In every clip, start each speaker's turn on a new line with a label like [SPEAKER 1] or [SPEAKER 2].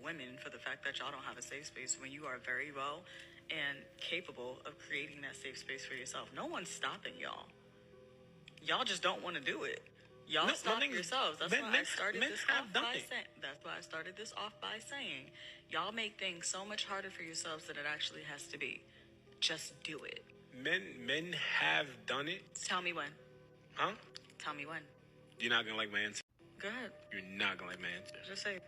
[SPEAKER 1] women for the fact that y'all don't have a safe space when you are very well and capable of creating that safe space for yourself. No one's stopping y'all. Y'all just don't want to do it. Y'all
[SPEAKER 2] No,
[SPEAKER 1] stop
[SPEAKER 2] my niggas-
[SPEAKER 1] yourselves. That's
[SPEAKER 2] men-
[SPEAKER 1] why I
[SPEAKER 2] men-
[SPEAKER 1] started
[SPEAKER 2] men
[SPEAKER 1] this
[SPEAKER 2] have
[SPEAKER 1] off
[SPEAKER 2] done
[SPEAKER 1] by
[SPEAKER 2] it.
[SPEAKER 1] saying. That's why I started this off by saying, y'all make things so much harder for yourselves than it actually has to be. Just do it.
[SPEAKER 2] Men have done it.
[SPEAKER 1] Tell me when.
[SPEAKER 2] Huh?
[SPEAKER 1] Tell me when.
[SPEAKER 2] You're not gonna like my answer.
[SPEAKER 1] Go ahead.
[SPEAKER 2] You're not gonna like my answer.
[SPEAKER 1] Just say.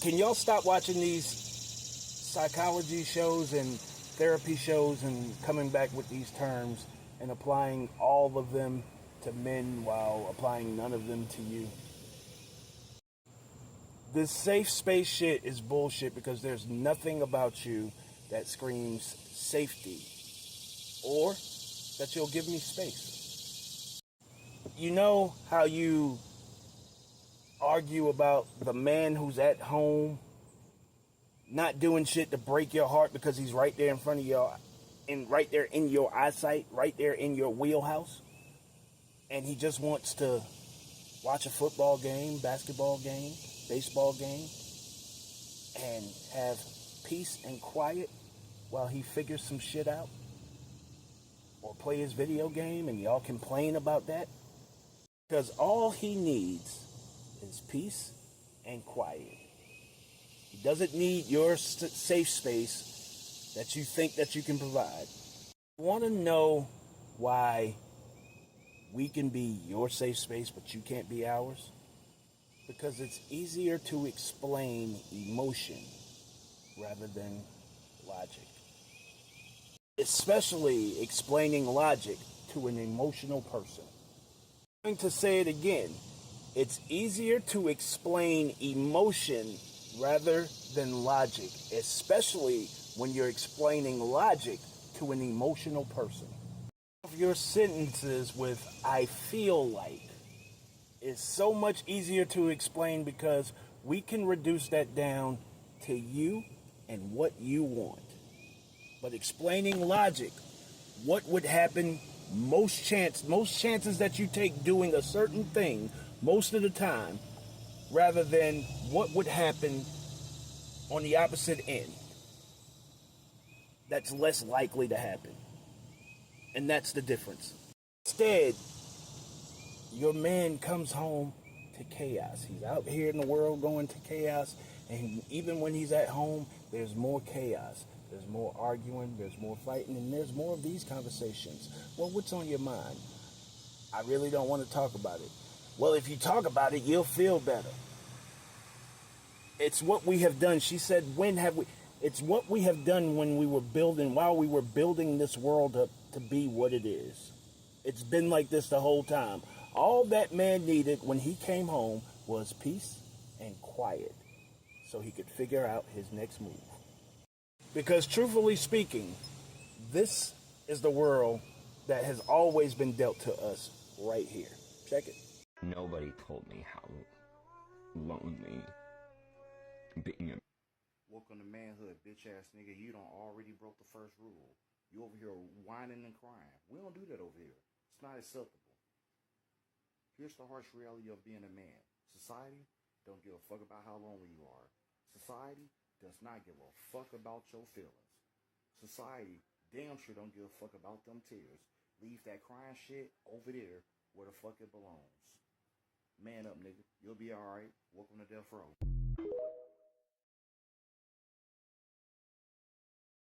[SPEAKER 3] Can y'all stop watching these psychology shows and therapy shows and coming back with these terms and applying all of them to men while applying none of them to you? This safe space shit is bullshit because there's nothing about you that screams safety or that you'll give me space. You know how you argue about the man who's at home not doing shit to break your heart because he's right there in front of you, and right there in your eyesight, right there in your wheelhouse, and he just wants to watch a football game, basketball game, baseball game, and have peace and quiet while he figures some shit out, or play his video game and y'all complain about that? Because all he needs is peace and quiet. He doesn't need your safe space that you think that you can provide. Want to know why we can be your safe space but you can't be ours? Because it's easier to explain emotion rather than logic. Especially explaining logic to an emotional person. I'm going to say it again. It's easier to explain emotion rather than logic, especially when you're explaining logic to an emotional person. Your sentences with "I feel like" is so much easier to explain because we can reduce that down to you and what you want. But explaining logic, what would happen, most chances that you take doing a certain thing most of the time, rather than what would happen on the opposite end. That's less likely to happen. And that's the difference. Instead, your man comes home to chaos. He's out here in the world going to chaos, and even when he's at home, there's more chaos. There's more arguing, there's more fighting, and there's more of these conversations. Well, what's on your mind? I really don't want to talk about it. Well, if you talk about it, you'll feel better. It's what we have done. She said, when have we? It's what we have done when we were building, while we were building this world up to be what it is. It's been like this the whole time. All that man needed when he came home was peace and quiet so he could figure out his next move. Because truthfully speaking, this is the world that has always been dealt to us right here. Check it.
[SPEAKER 4] Nobody told me how lonely being a...
[SPEAKER 5] Welcome to manhood, bitch ass nigga. You done already broke the first rule. You over here whining and crying. We don't do that over here. It's not acceptable. Here's the harsh reality of being a man. Society don't give a fuck about how lonely you are. Society does not give a fuck about your feelings. Society damn sure don't give a fuck about them tears. Leave that crying shit over there where the fuck it belongs. Man up, nigga. You'll be alright. Welcome to Death Row.